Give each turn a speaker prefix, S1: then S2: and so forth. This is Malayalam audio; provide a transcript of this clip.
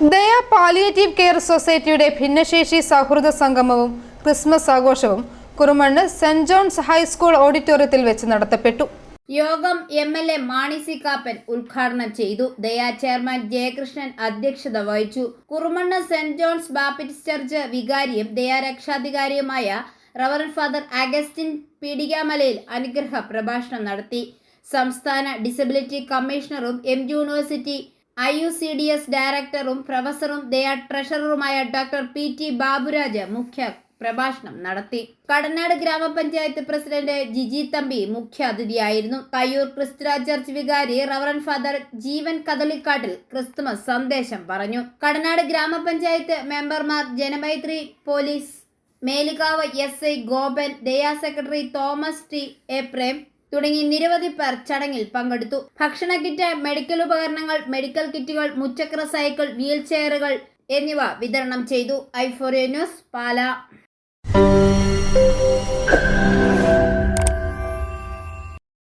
S1: ദയ പാലിയേറ്റീവ് കെയർ സൊസൈറ്റിയുടെ ഭിന്നശേഷി സൗഹൃദ സംഗമവും ക്രിസ്മസ് ആഘോഷവും കുറുമണ്ണ് സെന്റ് ജോൺസ് ഹൈസ്കൂൾ ഓഡിറ്റോറിയത്തിൽ വെച്ച് നടത്തപ്പെട്ടു.
S2: യോഗം എം.എൽ.എ. മാണി സി കാപ്പൻ ഉദ്ഘാടനം ചെയ്തു. ദയ ചെയർമാൻ ജയകൃഷ്ണൻ അധ്യക്ഷത വഹിച്ചു. Kurumannu saint John's Baptist church വികാരിയും ദയ രക്ഷാധികാരിയുമായ റവറന്റ് ഫാദർ അഗസ്റ്റിൻ പീടികാമലയിൽ അനുഗ്രഹ പ്രഭാഷണം നടത്തി. സംസ്ഥാന ഡിസബിലിറ്റി കമ്മീഷണറും യൂണിവേഴ്സിറ്റി IUCDS ഡയറക്ടറും പ്രൊഫസറും ദയ ട്രഷററുമായ ഡോക്ടർ P.T. ബാബുരാജ് മുഖ്യ പ്രഭാഷണം നടത്തി. കടനാട് ഗ്രാമപഞ്ചായത്ത് പ്രസിഡന്റ് ജിജി തമ്പി മുഖ്യാതിഥിയായിരുന്നു. കയ്യൂർ ക്രിസ്തുരാജ് ചർച്ച് വികാരി റവറന്റ് ഫാദർ ജീവൻ കദളിക്കാട്ടിൽ ക്രിസ്തുമസ് സന്ദേശം പറഞ്ഞു. കടനാട് ഗ്രാമപഞ്ചായത്ത് മെമ്പർമാർ, ജനമൈത്രി പോലീസ് മേലുകാവ് SI ഗോപൻ, ദയ സെക്രട്ടറി തോമസ് T. എപ്രേം തുടങ്ങി നിരവധി പേർ ചടങ്ങിൽ പങ്കെടുത്തു. ഭക്ഷണ കിറ്റ്, മെഡിക്കൽ ഉപകരണങ്ങൾ, മെഡിക്കൽ കിറ്റുകൾ, മുച്ചക്ര സൈക്കിൾ, വീൽ ചെയറുകൾ എന്നിവ വിതരണം ചെയ്തു. i4A news, Pala.